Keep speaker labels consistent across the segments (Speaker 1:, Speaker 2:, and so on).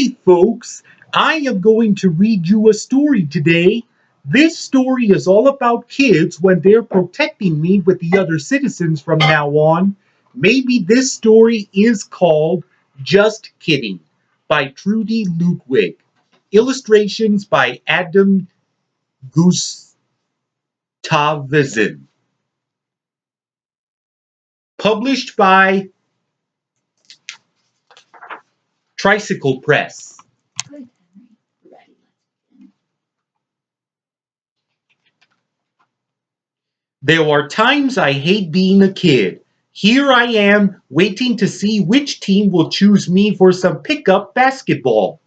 Speaker 1: Hey folks, I am going to read you a story today. This story is all about kids when they're protecting me with the other citizens from now on. Maybe this story is called Just Kidding by Trudy Ludwig. Illustrations by Adam Gustavson. Published by Tricycle Press. There are times I hate being a kid. Here I am, waiting to see which team will choose me for some pickup basketball.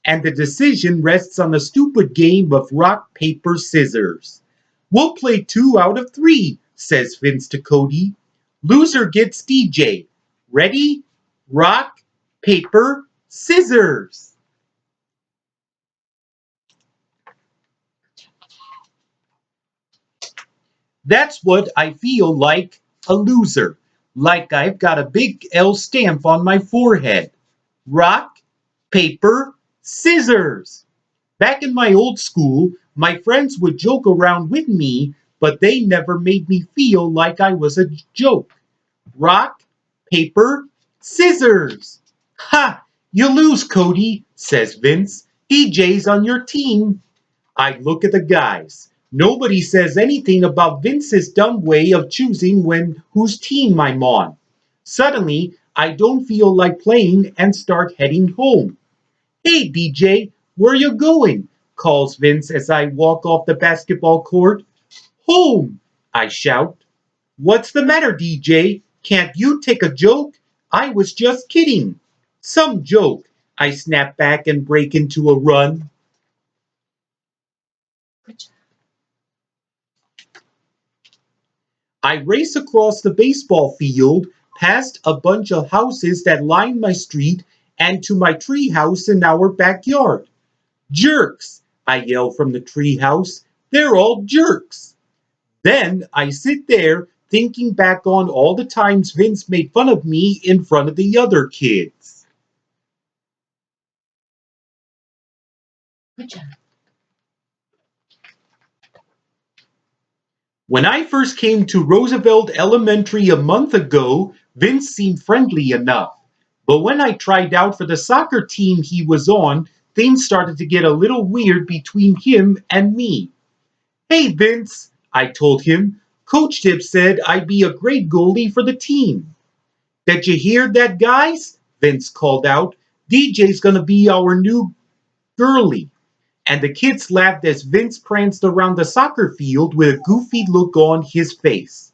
Speaker 1: And the decision rests on a stupid game of rock, paper, scissors. We'll play 2 out of 3, says Vince to Cody. Loser gets DJ. Ready? Rock, paper, scissors. That's what I feel like, a loser. Like I've got a big L stamp on my forehead. Rock, paper, scissors. Back in my old school, my friends would joke around with me, but they never made me feel like I was a joke. Rock, paper, scissors. Ha! You lose, Cody, says Vince. DJ's on your team. I look at the guys. Nobody says anything about Vince's dumb way of choosing whose team I'm on. Suddenly, I don't feel like playing and start heading home. Hey, DJ, where you going? Calls Vince as I walk off the basketball court. Home, I shout. What's the matter, DJ? Can't you take a joke? I was just kidding. Some joke. I snap back and break into a run. I race across the baseball field, past a bunch of houses that line my street, and to my tree house in our backyard. Jerks! I yell from the tree house. They're all jerks. Then I sit there thinking back on all the times Vince made fun of me in front of the other kids. When I first came to Roosevelt Elementary a month ago, Vince seemed friendly enough. But when I tried out for the soccer team he was on, things started to get a little weird between him and me. Hey Vince, I told him, Coach Tip said I'd be a great goalie for the team. Did you hear that, guys? Vince called out. DJ's gonna be our new girlie. And the kids laughed as Vince pranced around the soccer field with a goofy look on his face.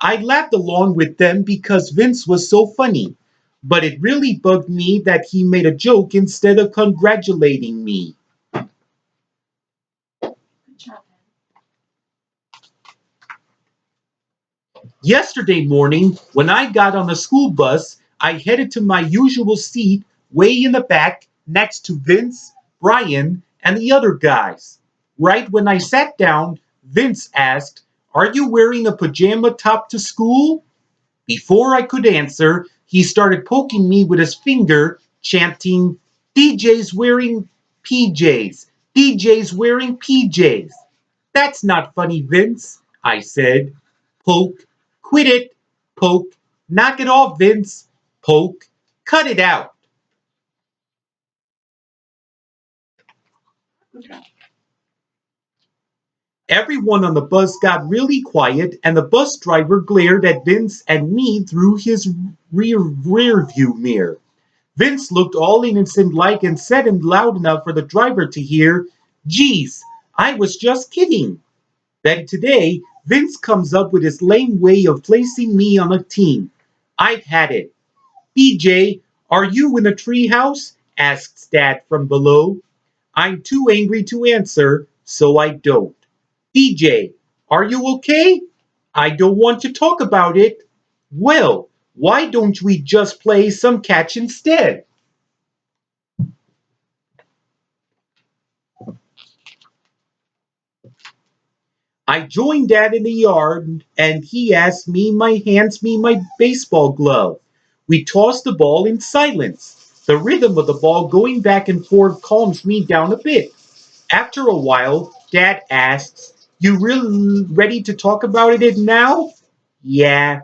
Speaker 1: I laughed along with them because Vince was so funny, but it really bugged me that he made a joke instead of congratulating me. Yesterday morning, when I got on the school bus, I headed to my usual seat way in the back next to Vince, Brian, and the other guys. Right when I sat down, Vince asked, "Are you wearing a pajama top to school?" Before I could answer, he started poking me with his finger, chanting, "DJ's wearing PJs. DJ's wearing PJs." "That's not funny, Vince," I said. Poke. "Quit it." Poke. "Knock it off, Vince." Poke. "Cut it out." Everyone on the bus got really quiet, and the bus driver glared at Vince and me through his rear view mirror. Vince looked all innocent like and said it loud enough for the driver to hear, "Geez, I was just kidding." Then today, Vince comes up with his lame way of placing me on a team. I've had it. "DJ, are you in a treehouse?" asks Dad from below. I'm too angry to answer, so I don't. "DJ, are you okay?" "I don't want to talk about it." "Well, why don't we just play some catch instead?" I joined Dad in the yard and he hands me my baseball glove. We toss the ball in silence. The rhythm of the ball going back and forth calms me down a bit. After a while, Dad asks, "You really ready to talk about it now?" "Yeah."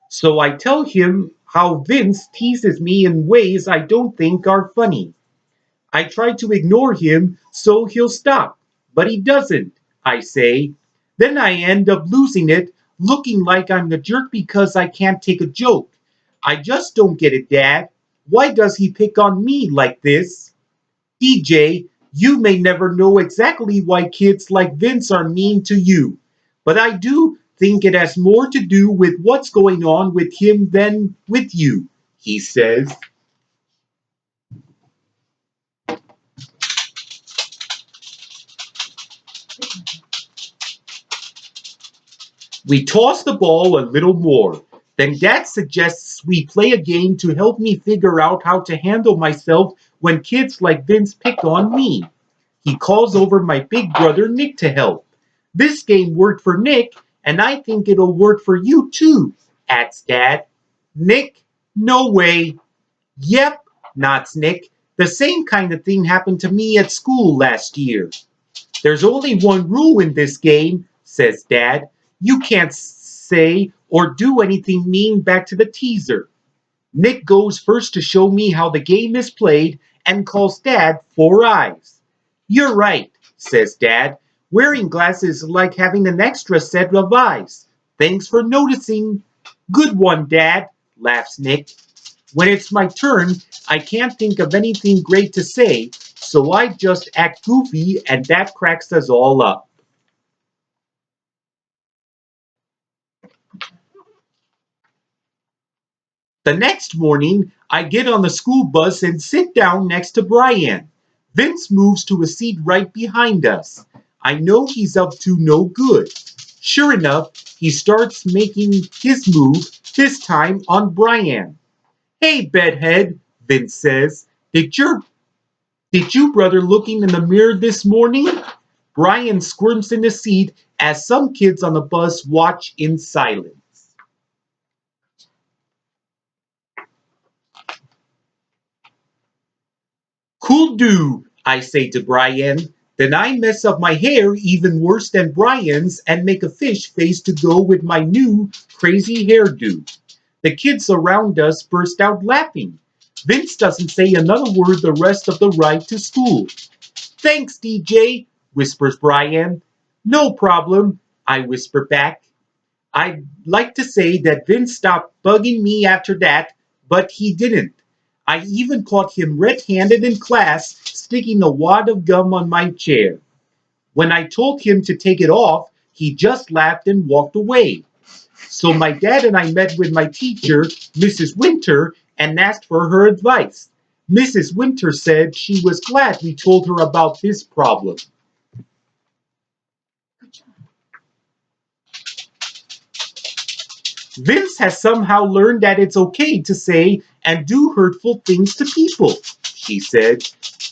Speaker 1: So I tell him how Vince teases me in ways I don't think are funny. I try to ignore him so he'll stop, but he doesn't, I say. Then I end up losing it, looking like I'm the jerk because I can't take a joke. "I just don't get it, Dad. Why does he pick on me like this?" "DJ, you may never know exactly why kids like Vince are mean to you, but I do think it has more to do with what's going on with him than with you," he says. We toss the ball a little more. Then Dad suggests we play a game to help me figure out how to handle myself when kids like Vince pick on me. He calls over my big brother Nick to help. "This game worked for Nick, and I think it'll work for you too," adds Dad. "Nick, no way." "Yep," nods Nick. "The same kind of thing happened to me at school last year." "There's only one rule in this game," says Dad. "You can't say or do anything mean back to the teaser." Nick goes first to show me how the game is played and calls Dad four eyes. "You're right," says Dad. "Wearing glasses is like having an extra set of eyes. Thanks for noticing." "Good one, Dad," laughs Nick. When it's my turn, I can't think of anything great to say, so I just act goofy and that cracks us all up. The next morning, I get on the school bus and sit down next to Brian. Vince moves to a seat right behind us. I know he's up to no good. Sure enough, he starts making his move, this time on Brian. "Hey, bedhead," Vince says. Did you brother looking in the mirror this morning?" Brian squirms in the seat as some kids on the bus watch in silence. "Cool do," I say to Brian. Then I mess up my hair even worse than Brian's and make a fish face to go with my new crazy hairdo. The kids around us burst out laughing. Vince doesn't say another word the rest of the ride to school. "Thanks, DJ," whispers Brian. "No problem," I whisper back. I'd like to say that Vince stopped bugging me after that, but he didn't. I even caught him red-handed in class, sticking a wad of gum on my chair. When I told him to take it off, he just laughed and walked away. So my dad and I met with my teacher, Mrs. Winter, and asked for her advice. Mrs. Winter said she was glad we told her about this problem. "Vince has somehow learned that it's okay to say and do hurtful things to people," she said.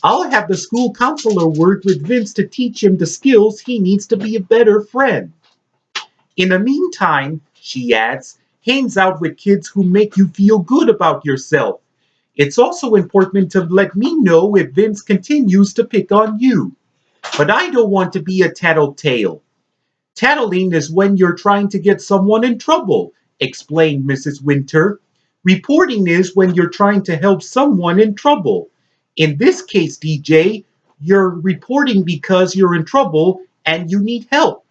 Speaker 1: "I'll have the school counselor work with Vince to teach him the skills he needs to be a better friend. In the meantime," she adds, "hangs out with kids who make you feel good about yourself. It's also important to let me know if Vince continues to pick on you. But I don't want to be a tattletale." "Tattling is when you're trying to get someone in trouble," explained Mrs. Winter. "Reporting is when you're trying to help someone in trouble. In this case, DJ, you're reporting because you're in trouble and you need help."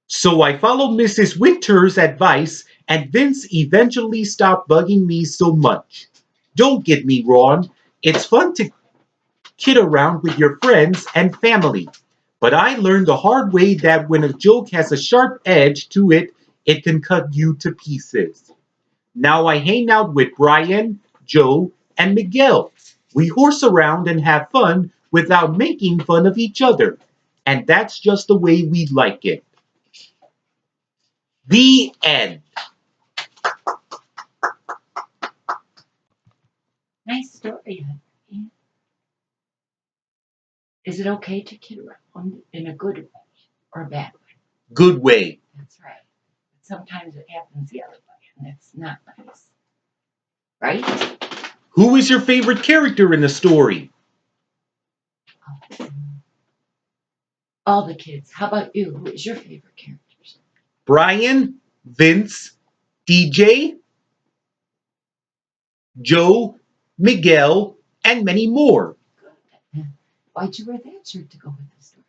Speaker 1: So I followed Mrs. Winter's advice, and Vince eventually stopped bugging me so much. Don't get me wrong, it's fun to kid around with your friends and family. But I learned the hard way that when a joke has a sharp edge to it, it can cut you to pieces. Now I hang out with Brian, Joe, and Miguel. We horse around and have fun without making fun of each other. And that's just the way we like it. The end.
Speaker 2: Nice story. Is it okay to kid around in a good way or a bad way?
Speaker 1: Good way.
Speaker 2: That's right. sometimes it happens the other way, and it's not nice. Right?
Speaker 1: Who is your favorite character in the story?
Speaker 2: All the kids. How about you? Who is your favorite characters?
Speaker 1: Brian, Vince, DJ, Joe, Miguel, and many more.
Speaker 2: Good. Why'd you wear that shirt to go with the story?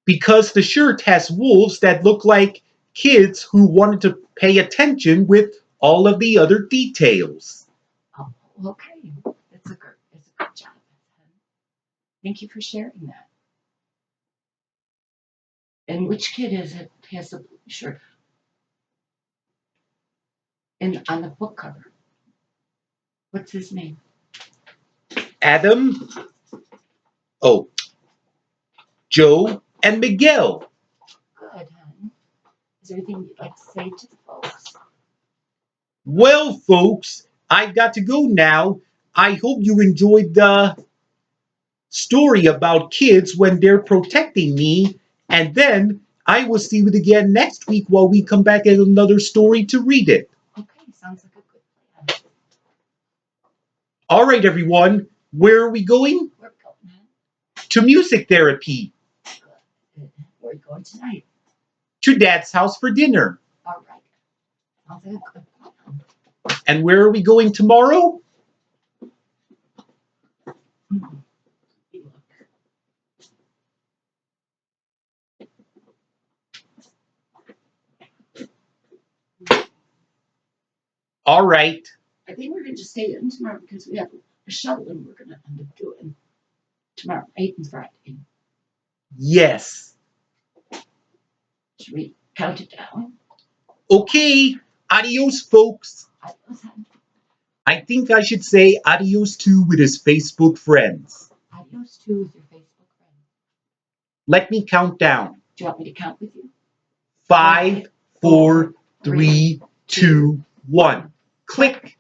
Speaker 1: Because the shirt has wolves that look like kids who wanted to pay attention with all of the other details.
Speaker 2: Oh, okay. It's a good job. Thank you for sharing that. And which kid has the blue shirt? And on the book cover. What's his name?
Speaker 1: Adam, Joe, and Miguel.
Speaker 2: Good, hon. Is there anything you'd like to say to the folks?
Speaker 1: Well, folks, I've got to go now. I hope you enjoyed the story about kids when they're protecting me, and then I will see you again next week while we come back at another story to read it.
Speaker 2: Okay, sounds like a good plan.
Speaker 1: All right, everyone, where are we going?
Speaker 2: We're going, hon.
Speaker 1: To music therapy.
Speaker 2: Good. Where are you going tonight?
Speaker 1: To Dad's house for dinner.
Speaker 2: All right. Sounds like a good plan.
Speaker 1: And where are we going tomorrow? All right.
Speaker 2: I think we're going to just stay in tomorrow because we have a shuttling we're going to end up doing tomorrow, 8 and Friday.
Speaker 1: Yes.
Speaker 2: Should we count it down?
Speaker 1: Okay. Adios, folks.
Speaker 2: Adios, hon.
Speaker 1: I think I should say adios too with his Facebook friends.
Speaker 2: Adios too with your Facebook friend.
Speaker 1: Let me count down.
Speaker 2: Do you want me to count with you?
Speaker 1: 5, 4, 3, 2, 1. Click.